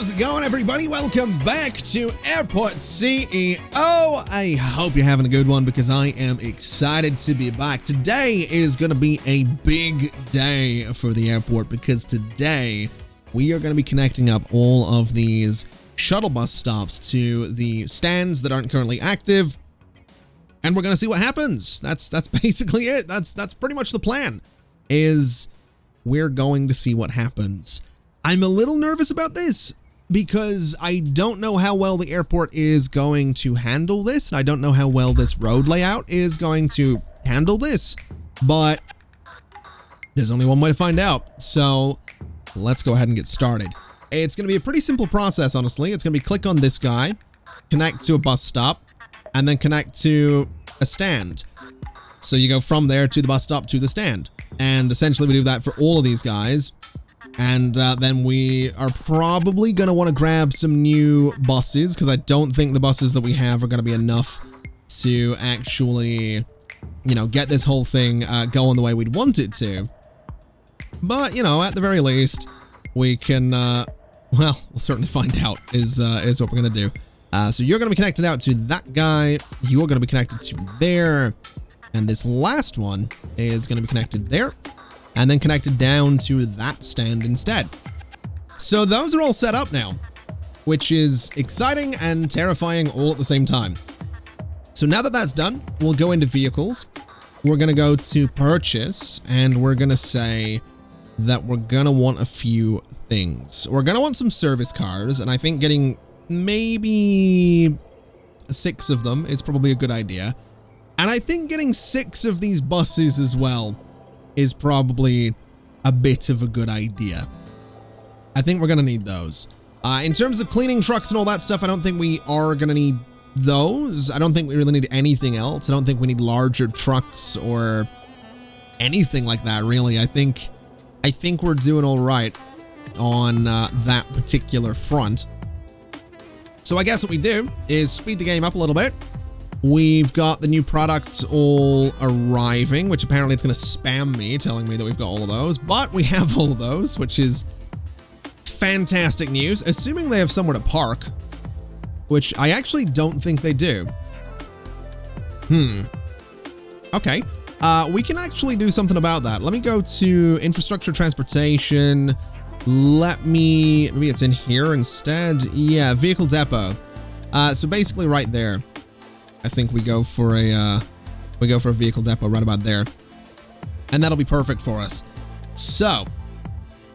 How's it going, everybody? Welcome back to Airport CEO. I hope you're having a good one because I am excited to be back. Today is going to be a big day for the airport because today we are going to be connecting up all of these shuttle bus stops to the stands that aren't currently active, and we're going to see what happens. That's basically it. That's pretty much the plan, is we're going to see what happens. I'm a little nervous about this because I don't know how well the airport is going to handle this. I don't know how well this road layout is going to handle this, but there's only one way to find out. So let's go ahead and get started. It's going to be a pretty simple process, honestly. It's going to be click on this guy, connect to a bus stop, and then connect to a stand. So you go from there to the bus stop to the stand. And essentially we do that for all of these guys. And then we are probably going to want to grab some new buses because I don't think the buses that we have are going to be enough to actually, you know, get this whole thing going the way we'd want it to. But, you know, at the very least, we can, well, we'll certainly find out is what we're going to do. So you're going to be connected out to that guy. You're going to be connected to there. And this last one is going to be connected there. And then connected down to that stand instead. So those are all set up now, which is exciting and terrifying all at the same time. So now that that's done, we'll go into vehicles. We're going to go to purchase, and we're going to say that we're going to want a few things. We're going to want some service cars, and I think getting maybe 6 of them is probably a good idea. And I think getting 6 of these buses as well is probably a bit of a good idea. I think we're going to need those. In terms of cleaning trucks and all that stuff, I don't think we are going to need those. I don't think we really need anything else. I don't think we need larger trucks or anything like that, really. I think we're doing all right on that particular front. So I guess what we do is speed the game up a little bit. We've got the new products all arriving, which apparently it's going to spam me, telling me that we've got all of those. But we have all of those, which is fantastic news. Assuming they have somewhere to park, which I actually don't think they do. Okay. We can actually do something about that. Let me go to infrastructure transportation. Maybe it's in here instead. Yeah, vehicle depot. So basically right there. I think we go for a vehicle depot right about there. And that'll be perfect for us. So,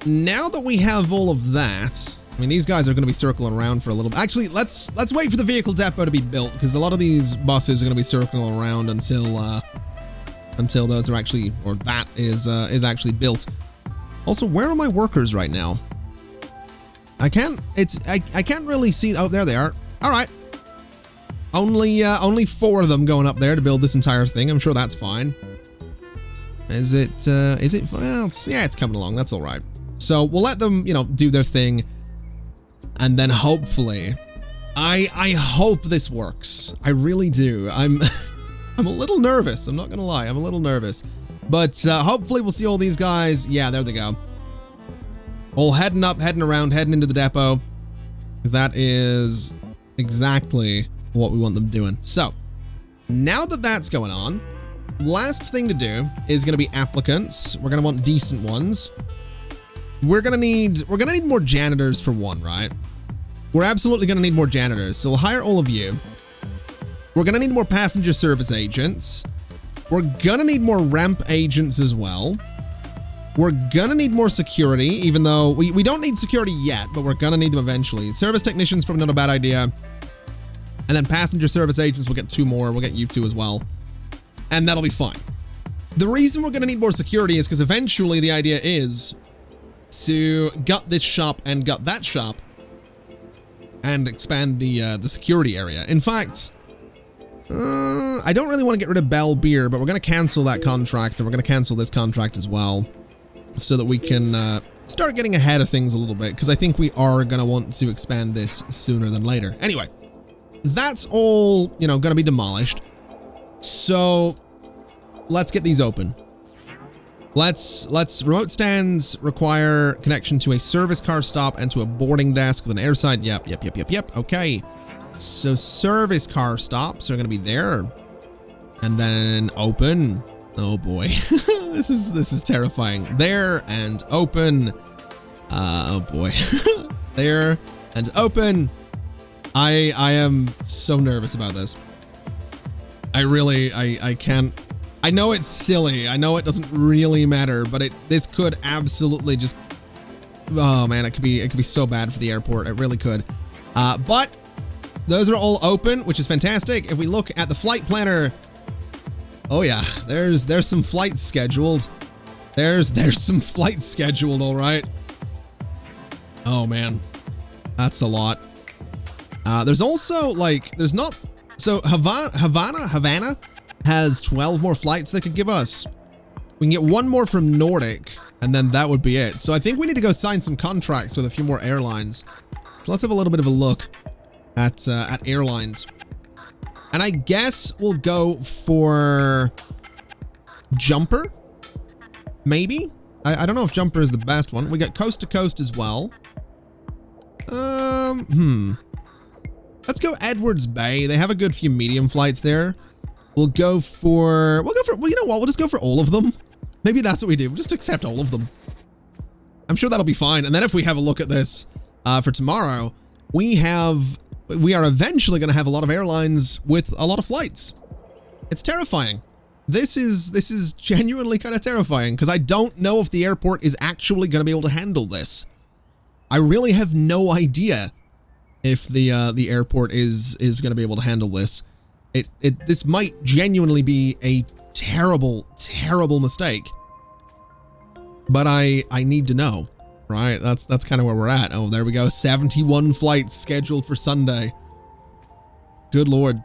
now that we have all of that, I mean, these guys are going to be circling around for a little bit. Actually, let's wait for the vehicle depot to be built, because a lot of these buses are going to be circling around until those are actually, or that is actually built. Also, where are my workers right now? I can't really see. Oh, there they are. All right. Only 4 of them going up there to build this entire thing. I'm sure that's fine. Is it, well, it's coming along. That's all right. So we'll let them, you know, do their thing. And then hopefully, I hope this works. I really do. I'm a little nervous. I'm not going to lie. I'm a little nervous. But hopefully we'll see all these guys. Yeah, there they go. All heading up, heading around, heading into the depot. Because that is exactly what we want them doing. So now that that's going on, last thing to do is going to be applicants. We're going to want decent ones. We're going to need more janitors for one, right? We're absolutely going to need more janitors. So we'll hire all of you. We're going to need more passenger service agents. We're going to need more ramp agents as well. We're going to need more security, even though we don't need security yet, but we're going to need them eventually. Service technicians, probably not a bad idea. And then passenger service agents, we'll get 2 more. We'll get you 2 as well. And that'll be fine. The reason we're going to need more security is because eventually the idea is to gut this shop and gut that shop and expand the security area. In fact, I don't really want to get rid of Bell Beer, but we're going to cancel that contract, and we're going to cancel this contract as well so that we can start getting ahead of things a little bit, because I think we are going to want to expand this sooner than later. Anyway. That's all, you know, going to be demolished. So let's get these open. Remote stands require connection to a service car stop and to a boarding desk with an airside. Yep. Okay. So service car stops are going to be there. And then open. Oh boy. This is terrifying. There and open. Oh boy. There and open. I am so nervous about this. I can't. I know it's silly. I know it doesn't really matter, but this could absolutely just, oh man, it could be so bad for the airport. It really could. But those are all open, which is fantastic. If we look at the flight planner, oh yeah, there's some flights scheduled. There's some flights scheduled, all right. Oh man, that's a lot. There's also so Havana has 12 more flights they could give us. We can get one more from Nordic, and then that would be it. So I think we need to go sign some contracts with a few more airlines. So let's have a little bit of a look at airlines. And I guess we'll go for Jumper, maybe? I don't know if Jumper is the best one. We got Coast to Coast as well. Let's go Edwards Bay. They have a good few medium flights there. We'll go for, well, you know what? We'll just go for all of them. Maybe that's what we do. We'll just accept all of them. I'm sure that'll be fine. And then if we have a look at this for tomorrow, we are eventually going to have a lot of airlines with a lot of flights. It's terrifying. This is genuinely kind of terrifying because I don't know if the airport is actually going to be able to handle this. I really have no idea if the airport is going to be able to handle this. This might genuinely be a terrible, terrible mistake. But I need to know, right? That's kind of where we're at. Oh, there we go. 71 flights scheduled for Sunday. Good Lord.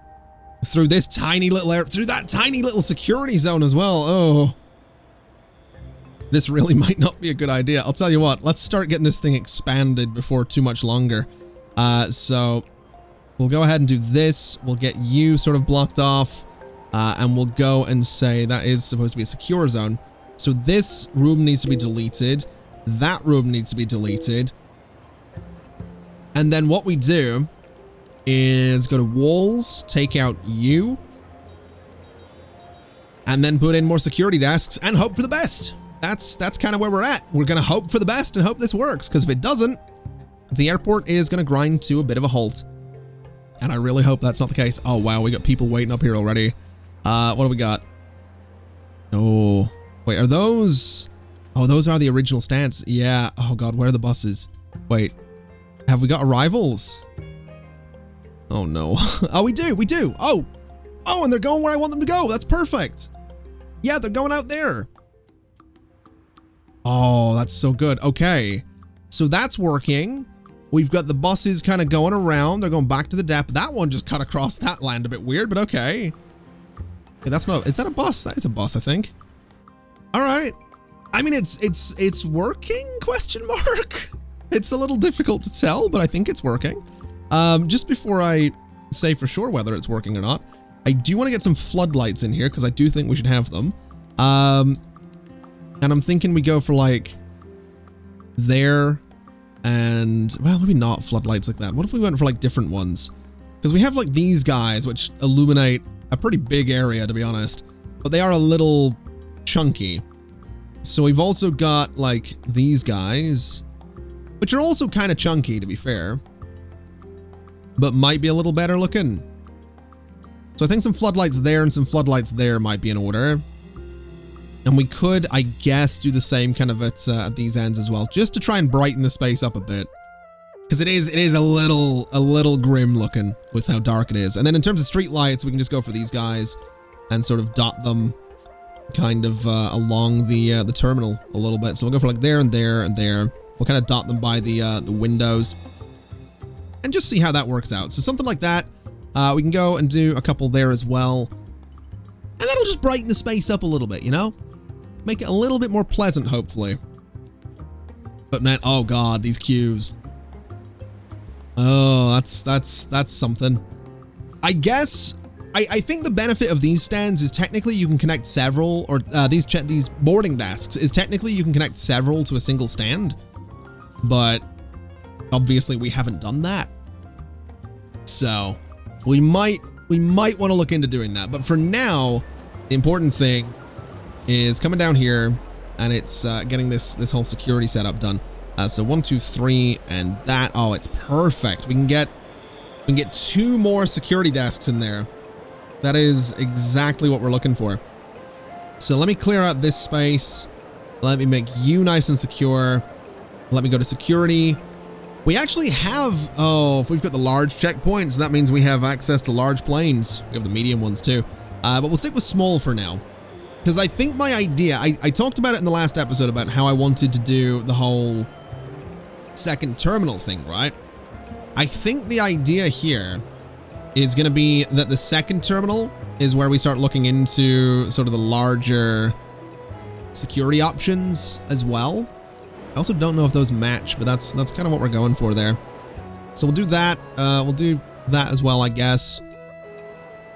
Through this tiny little through that tiny little security zone as well. Oh. This really might not be a good idea. I'll tell you what, let's start getting this thing expanded before too much longer. So we'll go ahead and do this. We'll get you sort of blocked off, and we'll go and say that is supposed to be a secure zone. So this room needs to be deleted. That room needs to be deleted. And then what we do is go to walls, take out you, and then put in more security desks and hope for the best. That's kind of where we're at. We're going to hope for the best and hope this works, because if it doesn't, the airport is going to grind to a bit of a halt. And I really hope that's not the case. Oh, wow. We got people waiting up here already. What do we got? Oh, wait, are those? Oh, those are the original stands. Yeah. Oh, God. Where are the buses? Wait, have we got arrivals? Oh, no. Oh, we do. We do. Oh, and they're going where I want them to go. That's perfect. Yeah, they're going out there. Oh, that's so good. Okay. So that's working. We've got the buses kind of going around. They're going back to the depot. That one just cut across that land a bit weird, but okay. Okay, that's not, is that a bus? That is a bus, I think. All right. I mean, it's working, question mark. It's a little difficult to tell, but I think it's working. Just before I say for sure whether it's working or not, I do want to get some floodlights in here because I do think we should have them. And I'm thinking we go for like there. And, well, maybe not floodlights like that. What if we went for, like, different ones? Because we have, like, these guys, which illuminate a pretty big area, to be honest. But they are a little chunky. So we've also got, like, these guys, which are also kind of chunky, to be fair. But might be a little better looking. So I think some floodlights there and some floodlights there might be in order. And we could, I guess, do the same kind of at these ends as well, just to try and brighten the space up a bit. Because it is a little grim looking with how dark it is. And then in terms of street lights, we can just go for these guys and sort of dot them kind of along the terminal a little bit. So we'll go for like there and there and there. We'll kind of dot them by the windows and just see how that works out. So something like that. We can go and do a couple there as well. And that'll just brighten the space up a little bit, you know? Make it a little bit more pleasant, hopefully. But man, oh God, these queues. Oh, that's something. I guess I think the benefit of these stands is technically you can connect several, or these boarding desks is technically you can connect several to a single stand, but obviously we haven't done that. So we might want to look into doing that. But for now, the important thing is coming down here and it's getting this whole security setup done. So 1, 2, 3, and that. Oh, it's perfect. We can get 2 more security desks in there. That is exactly what we're looking for. So let me clear out this space. Let me make you nice and secure. Let me go to security. We actually have, oh, if we've got the large checkpoints, that means we have access to large planes. We have the medium ones too. But we'll stick with small for now. Because I think my idea, I talked about it in the last episode about how I wanted to do the whole second terminal thing, right? I think the idea here is going to be that the second terminal is where we start looking into sort of the larger security options as well. I also don't know if those match, but that's kind of what we're going for there. So we'll do that. We'll do that as well, I guess.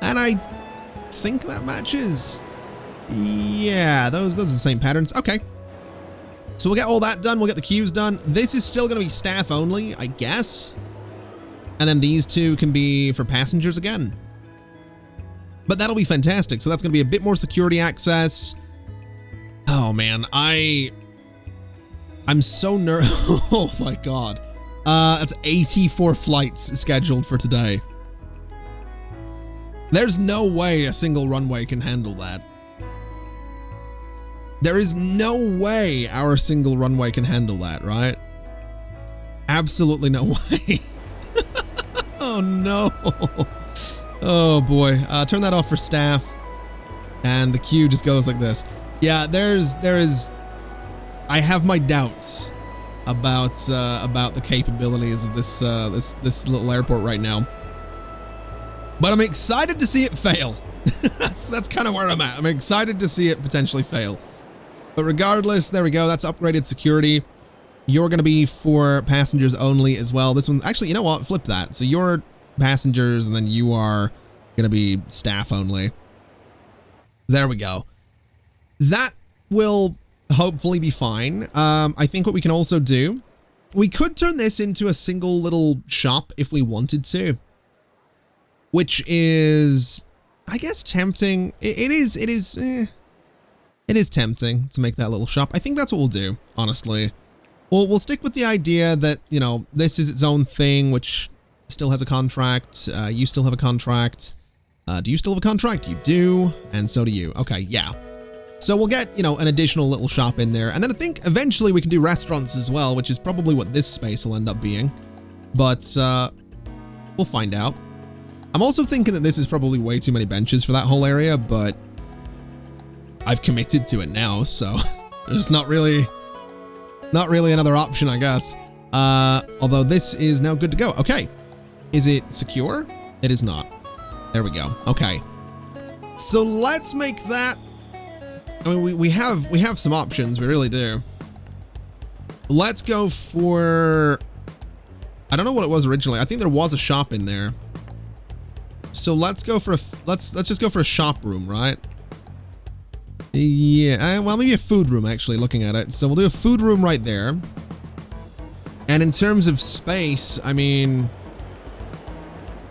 And I think that matches. Yeah, those are the same patterns. Okay. So we'll get all that done. We'll get the queues done. This is still going to be staff only, I guess. And then these 2 can be for passengers again. But that'll be fantastic. So that's going to be a bit more security access. Oh man, I'm so nervous. Oh my god. That's 84 flights scheduled for today. There's no way a single runway can handle that. There is no way our single runway can handle that, right? Absolutely no way. Oh no. Oh boy. Turn that off for staff. And the queue just goes like this. Yeah, there is I have my doubts about the capabilities of this little airport right now. But I'm excited to see it fail. That's kind of where I'm at. I'm excited to see it potentially fail. But regardless, there we go. That's upgraded security. You're going to be for passengers only as well. This one, actually, you know what? Flip that. So you're passengers and then you are going to be staff only. There we go. That will hopefully be fine. I think what we can also do, we could turn this into a single little shop if we wanted to, which is, I guess, tempting. It is tempting to make that little shop. I think that's what we'll do, honestly. We'll stick with the idea that, you know, this is its own thing, which still has a contract. You still have a contract. Do you still have a contract? You do, and so do you. Okay, yeah. So we'll get, you know, an additional little shop in there. And then I think eventually we can do restaurants as well, which is probably what this space will end up being. But we'll find out. I'm also thinking that this is probably way too many benches for that whole area, but I've committed to it now, so there's not really another option, I guess. Although this is now good to go. Okay. Is it secure? It is not. There we go. Okay. So let's make that. I mean, we have some options. We really do. Let's go for, I don't know what it was originally. I think there was a shop in there. So let's go for let's just go for a shop room, right? Yeah, well, maybe a food room, actually, looking at it. So we'll do a food room right there. And in terms of space, I mean,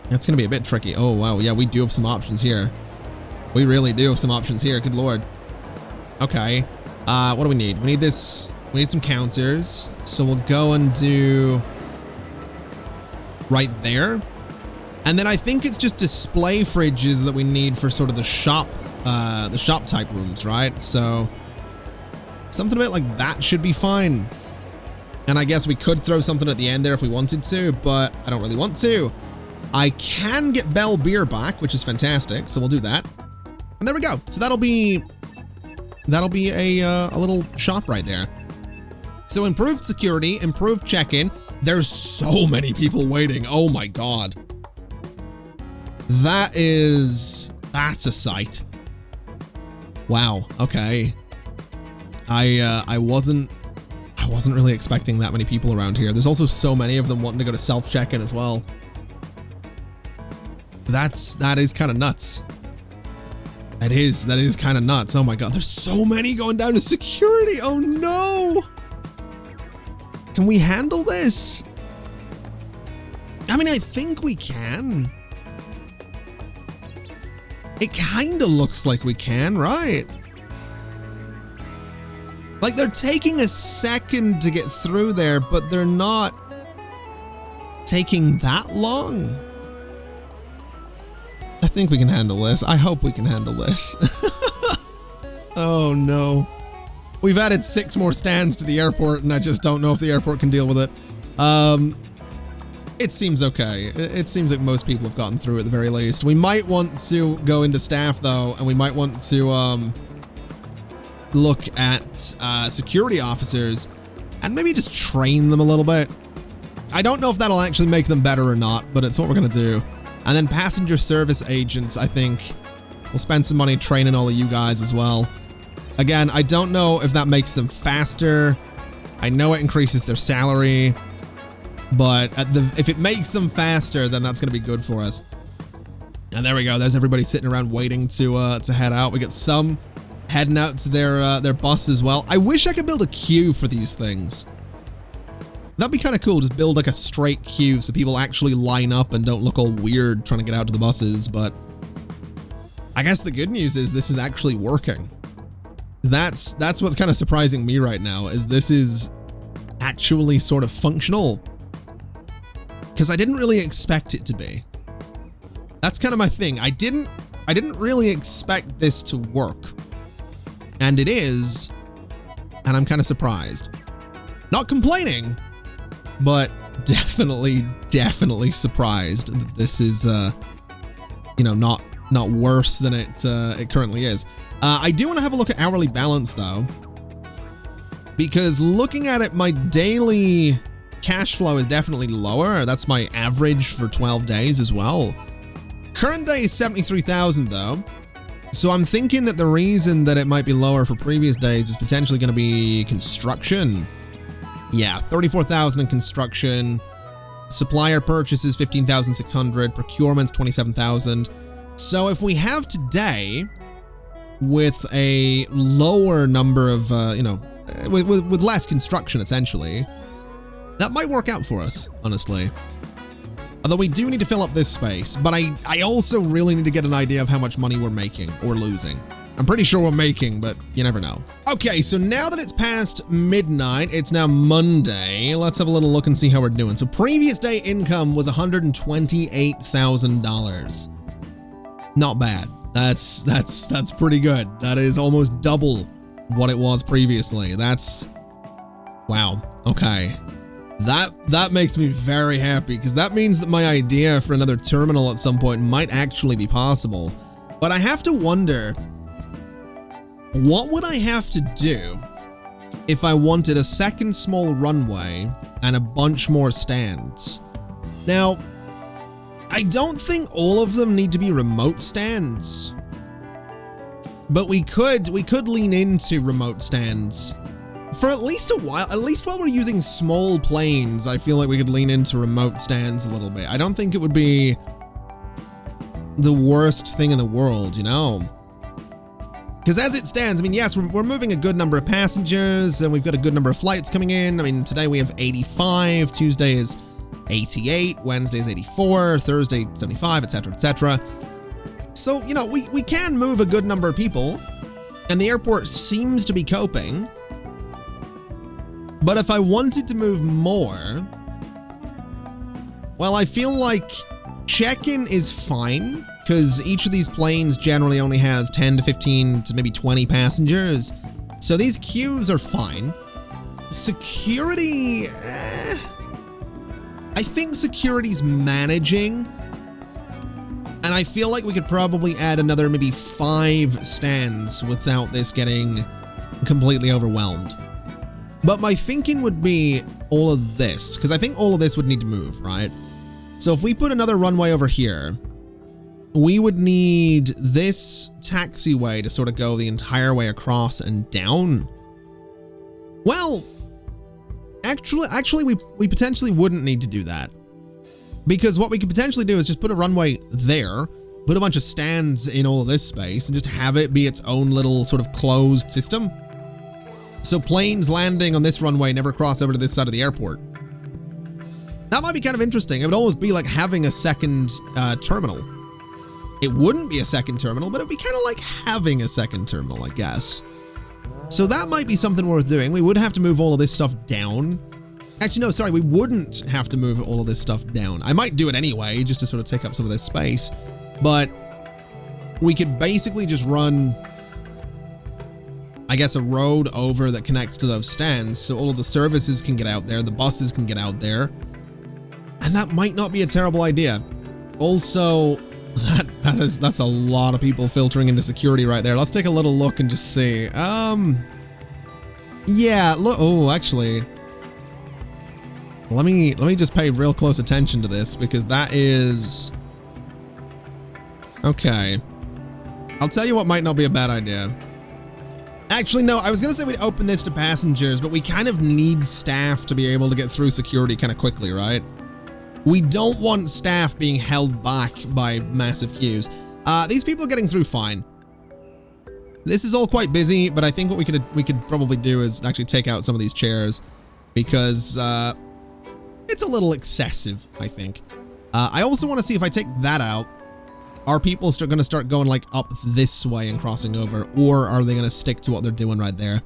that's going to be a bit tricky. Oh, wow. Yeah, we do have some options here. We really do have some options here. Good Lord. Okay. What do we need? We need this. We need some counters. So we'll go and do right there. And then I think it's just display fridges that we need for sort of the shop type rooms, right? So something a bit like that should be fine. And I guess we could throw something at the end there if we wanted to, but I don't really want to. I can get Bell beer back, which is fantastic. So we'll do that. And there we go. So that'll be a little shop right there. So improved security, improved check-in. There's so many people waiting. Oh my God. That's a sight. Wow. Okay. I wasn't really expecting that many people around here. There's also so many of them wanting to go to self check-in as well. That is kind of nuts. That is kind of nuts. Oh my God, there's so many going down to security. Oh no. Can we handle this? I mean, I think we can. It kind of looks like we can, right? Like they're taking a second to get through there, but they're not taking that long. I think we can handle this. I hope we can handle this. Oh no. We've added 6 more stands to the airport and I just don't know if the airport can deal with it. It seems okay. It seems like most people have gotten through at the very least. We might want to go into staff though, and we might want to look at security officers and maybe just train them a little bit. I don't know if that'll actually make them better or not, but it's what we're gonna do. And then passenger service agents, I think we'll spend some money training all of you guys as well. Again, I don't know if that makes them faster. I know it increases their salary, but if it makes them faster, then that's going to be good for us. And there we go. There's everybody sitting around waiting to head out. We got some heading out to their bus as well. I wish I could build a queue for these things. That'd be kind of cool. Just build like a straight queue so people actually line up and don't look all weird trying to get out to the buses. But I guess the good news is this is actually working. That's what's kind of surprising me right now, is this is actually sort of functional. Because I didn't really expect it to be. That's kind of my thing. I didn't really expect this to work. And it is, and I'm kind of surprised. Not complaining, but definitely surprised that this is, you know, not worse than it currently is. I do want to have a look at hourly balance though, because looking at it, my daily cash flow is definitely lower. That's my average for 12 days as well. Current day is 73,000 though. So I'm thinking that the reason that it might be lower for previous days is potentially going to be construction. Yeah, 34,000 in construction. Supplier purchases 15,600. Procurement's 27,000. So if we have today with a lower number of, you know, with less construction essentially, that might work out for us, honestly. Although we do need to fill up this space, but I also really need to get an idea of how much money we're making or losing. I'm pretty sure we're making, but you never know. Okay, so now that it's past midnight, it's now Monday. Let's have a little look and see how we're doing. So previous day income was $128,000. Not bad. That's pretty good. That is almost double what it was previously. That's, wow. Okay. That makes me very happy, because that means that my idea for another terminal at some point might actually be possible. But I have to wonder, what would I have to do if I wanted a second small runway and a bunch more stands? Now, I don't think all of them need to be remote stands, but we could lean into remote stands for at least a while. At least while we're using small planes, I feel like we could lean into remote stands a little bit. I don't think it would be the worst thing in the world, you know? Because as it stands, I mean, yes, we're moving a good number of passengers, and we've got a good number of flights coming in. I mean, today we have 85, Tuesday is 88, Wednesday is 84, Thursday 75, etc., etc. So, you know, we can move a good number of people, and the airport seems to be coping. But if I wanted to move more, well, I feel like check-in is fine, because each of these planes generally only has 10 to 15 to maybe 20 passengers. So these queues are fine. Security, I think security's managing. And I feel like we could probably add another maybe 5 stands without this getting completely overwhelmed. But my thinking would be all of this, because I think all of this would need to move, right? So if we put another runway over here, we would need this taxiway to sort of go the entire way across and down. Well, actually we potentially wouldn't need to do that. Because what we could potentially do is just put a runway there, put a bunch of stands in all of this space, and just have it be its own little sort of closed system. So planes landing on this runway never cross over to this side of the airport. That might be kind of interesting. It would almost be like having a second terminal. It wouldn't be a second terminal, but it would be kind of like having a second terminal, I guess. So that might be something worth doing. We would have to move all of this stuff down. Actually, no, sorry, we wouldn't have to move all of this stuff down. I might do it anyway, just to sort of take up some of this space. But we could basically just run, I guess, a road over that connects to those stands, so all of the services can get out there, the buses can get out there. And that might not be a terrible idea. Also, that's a lot of people filtering into security right there. Let's take a little look and just see. Yeah, look, oh, actually, let me just pay real close attention to this, because that is, okay. I'll tell you what might not be a bad idea. Actually, no, I was gonna say we'd open this to passengers, but we kind of need staff to be able to get through security kind of quickly, right? We don't want staff being held back by massive queues. These people are getting through fine. This is all quite busy, but I think what we could probably do is actually take out some of these chairs, because it's a little excessive, I think. I also want to see if I take that out, are people going to start going like up this way and crossing over, or are they going to stick to what they're doing right there?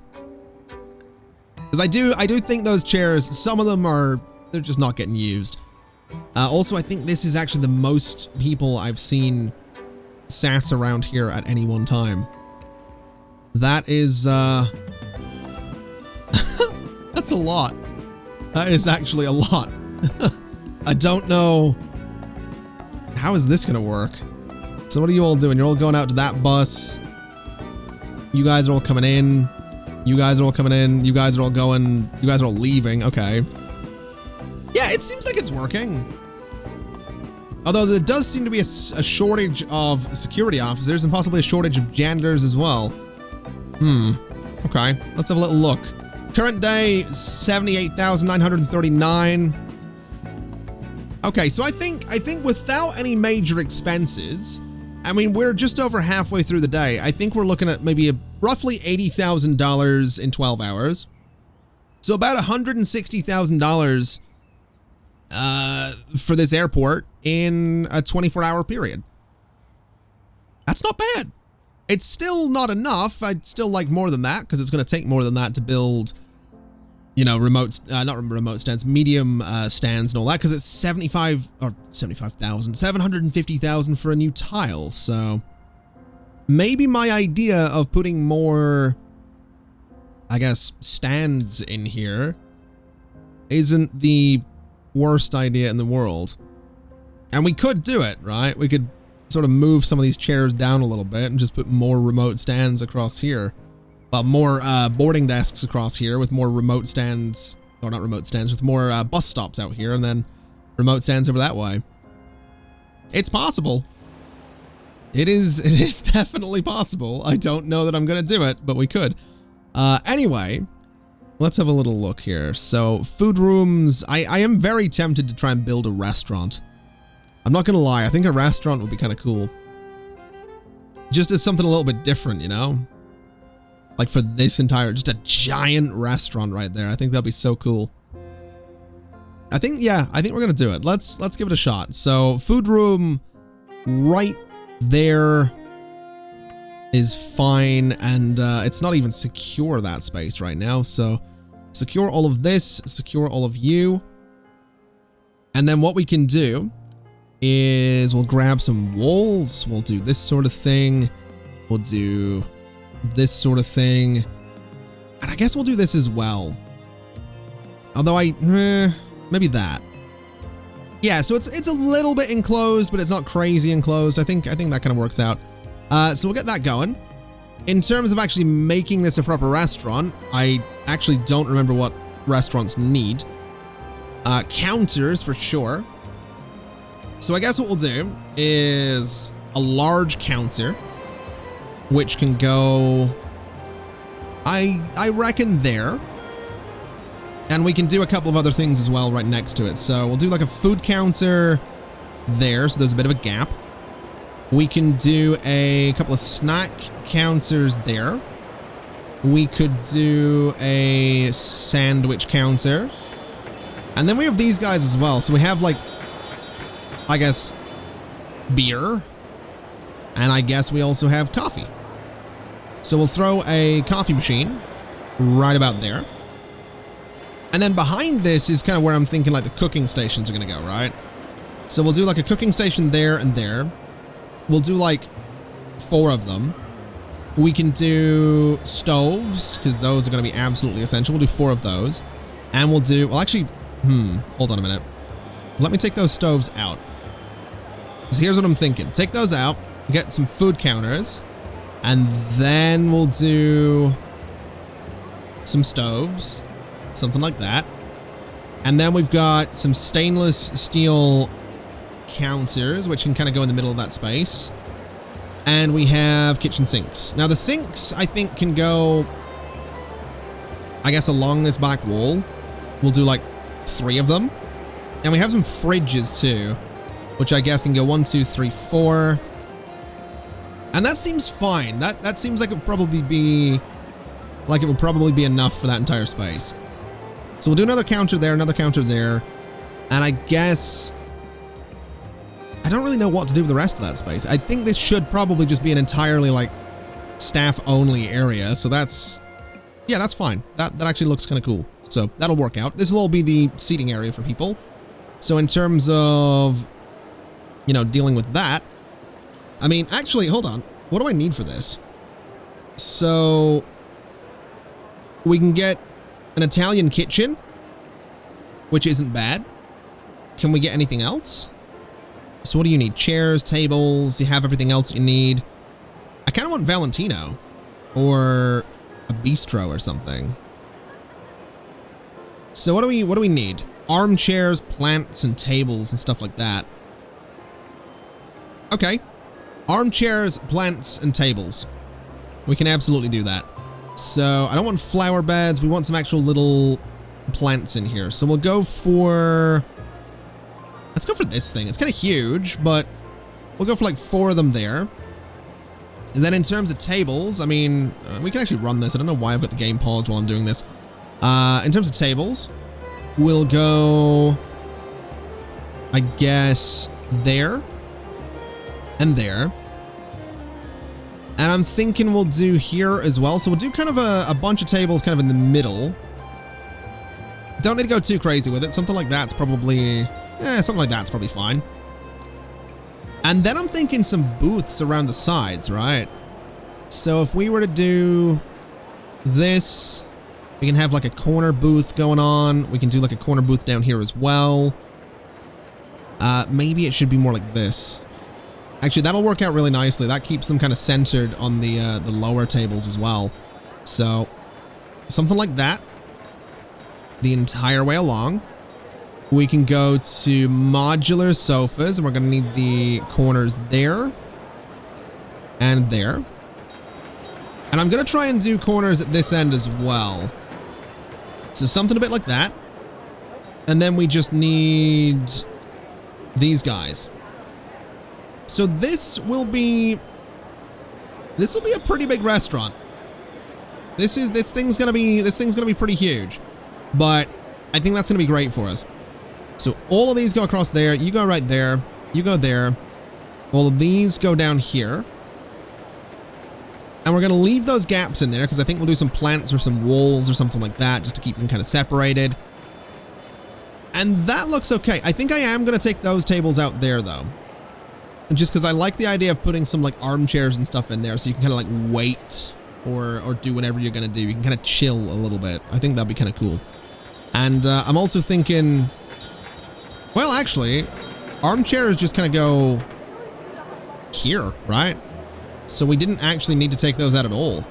Because I do think those chairs, some of them they're just not getting used. Also, I think this is actually the most people I've seen sat around here at any one time. That is, that's a lot. That is actually a lot. I don't know. How is this gonna work? So what are you all doing? You're all going out to that bus. You guys are all coming in. You guys are all coming in. You guys are all going. You guys are all leaving. Okay. Yeah, it seems like it's working. Although there does seem to be a shortage of security officers and possibly a shortage of janitors as well. Okay, let's have a little look. Current day, 78,939. Okay, so I think without any major expenses, I mean, we're just over halfway through the day. I think we're looking at maybe roughly $80,000 in 12 hours. So about $160,000 for this airport in a 24-hour period. That's not bad. It's still not enough. I'd still like more than that, because it's going to take more than that to build, you know, not remote stands, medium stands and all that, because it's 750,000 for a new tile. So maybe my idea of putting more, I guess, stands in here isn't the worst idea in the world. And we could do it, right? We could sort of move some of these chairs down a little bit and just put more remote stands across here. Well, more boarding desks across here with more remote stands, or not remote stands, with more bus stops out here, and then remote stands over that way. It's possible. It is definitely possible. I don't know that I'm going to do it, but we could. Anyway, let's have a little look here. So, food rooms. I am very tempted to try and build a restaurant. I'm not going to lie. I think a restaurant would be kind of cool. Just as something a little bit different, you know? Like for this entire, just a giant restaurant right there. I think that'd be so cool. I think we're going to do it. Let's give it a shot. So, food room right there is fine, and it's not even secure, that space right now. So, secure all of this, secure all of you. And then what we can do is we'll grab some walls. We'll do this sort of thing. We'll do this sort of thing. And I guess we'll do this as well. Although maybe that. Yeah, so it's a little bit enclosed, but it's not crazy enclosed. I think that kind of works out. So we'll get that going. In terms of actually making this a proper restaurant, I actually don't remember what restaurants need. Counters for sure. So I guess what we'll do is a large counter, which can go, I reckon there. And we can do a couple of other things as well right next to it. So we'll do like a food counter there, so there's a bit of a gap. We can do a couple of snack counters there. We could do a sandwich counter. And then we have these guys as well. So we have like, I guess, beer. And I guess we also have coffee. So we'll throw a coffee machine right about there. And then behind this is kind of where I'm thinking like the cooking stations are going to go, right? So we'll do like a cooking station there and there. We'll do like 4 of them. We can do stoves, because those are going to be absolutely essential. We'll do 4 of those. And we'll do, well actually, hold on a minute. Let me take those stoves out. So here's what I'm thinking. Take those out, get some food counters, and then we'll do some stoves, something like that. And then we've got some stainless steel counters, which can kind of go in the middle of that space. And we have kitchen sinks. Now the sinks, I think, can go, I guess, along this back wall. We'll do like 3 of them. And we have some fridges too, which I guess can go 1, 2, 3, 4. And that seems fine. That seems like it would probably be, enough for that entire space. So we'll do another counter there, another counter there. And I guess, I don't really know what to do with the rest of that space. I think this should probably just be an entirely like staff only area. So that's, yeah, that's fine. That actually looks kind of cool. So that'll work out. This will all be the seating area for people. So in terms of, you know, dealing with that, I mean, actually, hold on. What do I need for this? So we can get an Italian kitchen, which isn't bad. Can we get anything else? So what do you need? Chairs, tables, you have everything else you need. I kind of want Valentino or a bistro or something. So what do we need? Armchairs, plants, and tables and stuff like that. Okay. Armchairs, plants, and tables. We can absolutely do that. So I don't want flower beds. We want some actual little plants in here. So we'll go for, let's go for this thing. It's kind of huge, but we'll go for like 4 of them there. And then in terms of tables, I mean, we can actually run this. I don't know why I've got the game paused while I'm doing this. In terms of tables, we'll go, I guess, there and there. And I'm thinking we'll do here as well. So we'll do kind of a bunch of tables kind of in the middle. Don't need to go too crazy with it. Something like that's probably, fine. And then I'm thinking some booths around the sides, right? So if we were to do this, we can have like a corner booth going on. We can do like a corner booth down here as well. Maybe it should be more like this. Actually, that'll work out really nicely. That keeps them kind of centered on the lower tables as well. So something like that the entire way along. We can go to modular sofas, and we're going to need the corners there and there. And I'm going to try and do corners at this end as well. So something a bit like that. And then we just need these guys. So this will be a pretty big restaurant. This thing's gonna be pretty huge, but I think that's gonna be great for us. So all of these go across there. You go right there. You go there. All of these go down here. And we're gonna leave those gaps in there because I think we'll do some plants or some walls or something like that just to keep them kind of separated. And that looks okay. I think I am gonna take those tables out there though. Just because I like the idea of putting some like armchairs and stuff in there so you can kind of like wait or do whatever you're going to do. You can kind of chill a little bit. I think that'd be kind of cool. And I'm also thinking, well, actually, armchairs just kind of go here, right? So we didn't actually need to take those out at all.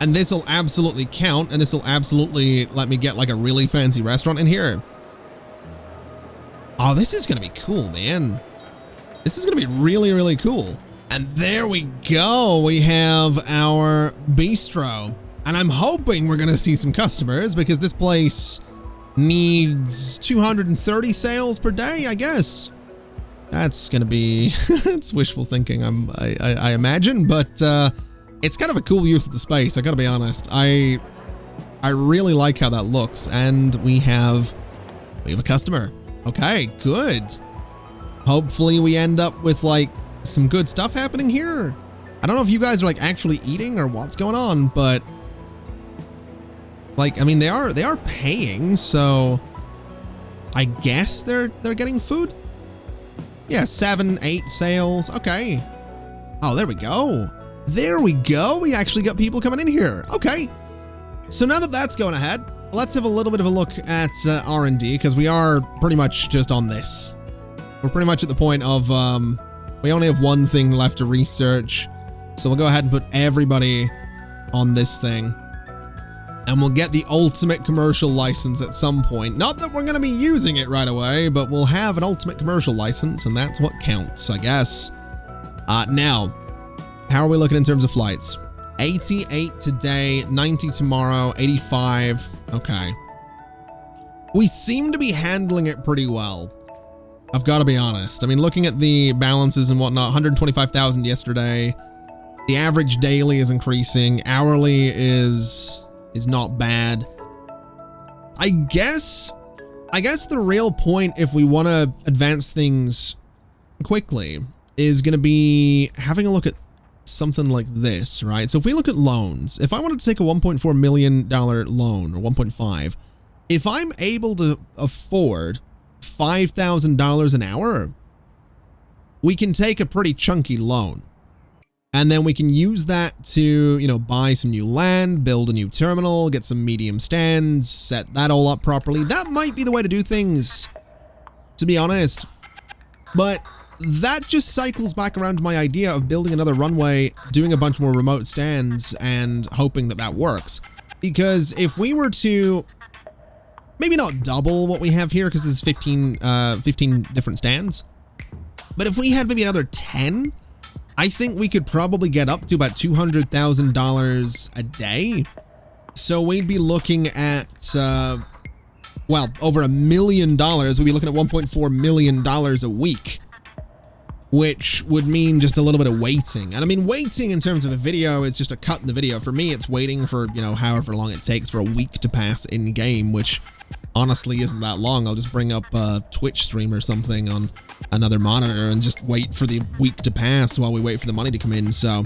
And this will absolutely count, and this will absolutely let me get like a really fancy restaurant in here. Oh, this is going to be cool, man. This is going to be really, really cool. And there we go. We have our bistro. And I'm hoping we're going to see some customers because this place needs 230 sales per day, I guess. That's going to be, it's wishful thinking, I imagine, but it's kind of a cool use of the space, I got to be honest. I really like how that looks, and we have a customer. Okay, good. Hopefully we end up with like some good stuff happening here. I don't know if you guys are like actually eating or what's going on, but like, I mean, they are paying, so I guess they're getting food. Yeah, 7, 8 sales. Okay. Oh, there we go. There we go. We actually got people coming in here. Okay. So now that that's going ahead, let's have a little bit of a look at R&D, because we are pretty much just on this. We're pretty much at the point of, we only have one thing left to research. So we'll go ahead and put everybody on this thing. And we'll get the ultimate commercial license at some point. Not that we're going to be using it right away, but we'll have an ultimate commercial license, and that's what counts, I guess. Now, how are we looking in terms of flights? 88 today, 90 tomorrow, 85. Okay. We seem to be handling it pretty well. I've got to be honest. I mean, looking at the balances and whatnot, 125,000 yesterday. The average daily is increasing. Hourly is not bad. I guess the real point, if we want to advance things quickly, is going to be having a look at something like this, right? So if we look at loans, if I wanted to take a $1.4 million loan, or 1.5, if I'm able to afford $5,000 an hour, we can take a pretty chunky loan. And then we can use that to, you know, buy some new land, build a new terminal, get some medium stands, set that all up properly. That might be the way to do things, to be honest. But that just cycles back around to my idea of building another runway, doing a bunch more remote stands, and hoping that that works. Because if we were to, maybe not double what we have here, because there's 15 different stands. But if we had maybe another 10, I think we could probably get up to about $200,000 a day. So we'd be looking at, well, over $1 million. We'd be looking at $1.4 million a week, which would mean just a little bit of waiting. And I mean, waiting in terms of a video is just a cut in the video. For me, it's waiting for, you know, however long it takes for a week to pass in game, which honestly isn't that long. I'll just bring up a Twitch stream or something on another monitor and just wait for the week to pass while we wait for the money to come in. So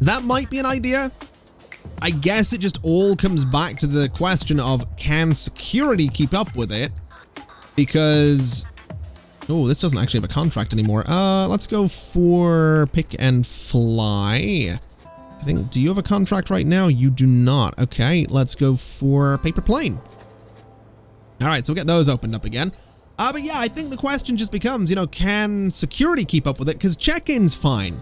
that might be an idea. I guess it just all comes back to the question of, can security keep up with it? Because, oh, this doesn't actually have a contract anymore. Let's go for pick and fly. I think, do you have a contract right now? You do not. Okay, let's go for paper plane. All right, so we'll get those opened up again. But yeah, I think the question just becomes, you know, can security keep up with it? Because check-in's fine.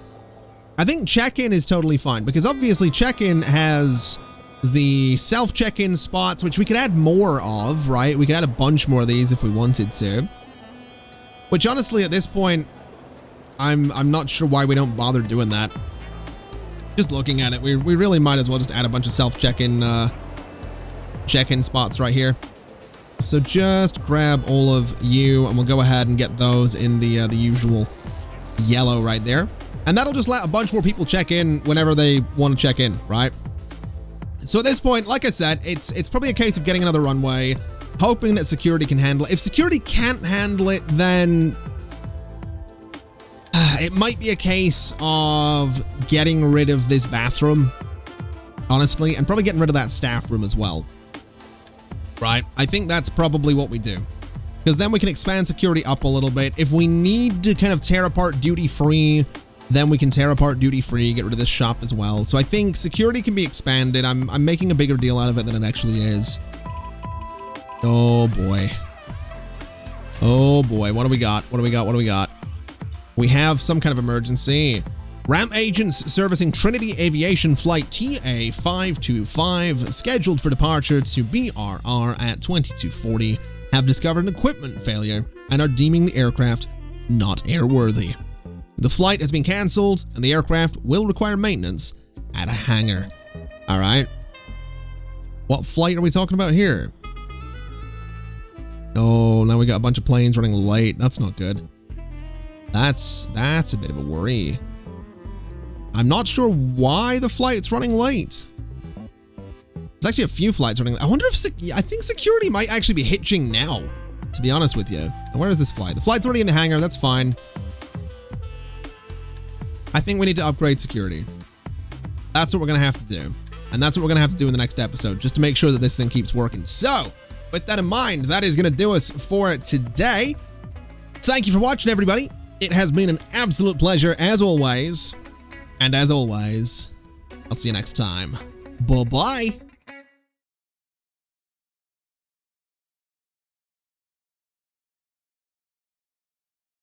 I think check-in is totally fine, because obviously check-in has the self-check-in spots, which we could add more of, right? We could add a bunch more of these if we wanted to. Which honestly, at this point, I'm not sure why we don't bother doing that. Just looking at it, we really might as well just add a bunch of self-check-in check-in spots right here. So just grab all of you, and we'll go ahead and get those in the usual yellow right there. And that'll just let a bunch more people check in whenever they want to check in, right? So at this point, like I said, it's probably a case of getting another runway, hoping that security can handle it. If security can't handle it, then it might be a case of getting rid of this bathroom, honestly, and probably getting rid of that staff room as well. Right, I think that's probably what we do, because then we can expand security up a little bit. If we need to kind of tear apart duty-free, then we can tear apart duty-free, get rid of this shop as well. So I think security can be expanded. I'm making a bigger deal out of it than it actually is. Oh boy. Oh boy, what do we got? What do we got? What do we got? We have some kind of emergency. Ramp agents servicing Trinity Aviation Flight TA525, scheduled for departure to BRR at 2240, have discovered an equipment failure and are deeming the aircraft not airworthy. The flight has been cancelled, and the aircraft will require maintenance at a hangar. All right. What flight are we talking about here? Oh, now we got a bunch of planes running late. That's not good. That's a bit of a worry. I'm not sure why the flight's running late. There's actually a few flights running. I wonder if I think security might actually be hitching now, to be honest with you. And where is this flight? The flight's already in the hangar. That's fine. I think we need to upgrade security. That's what we're going to have to do. And that's what we're going to have to do in the next episode, just to make sure that this thing keeps working. So, with that in mind, that is going to do us for today. Thank you for watching, everybody. It has been an absolute pleasure, as always. And as always, I'll see you next time. Bye-bye.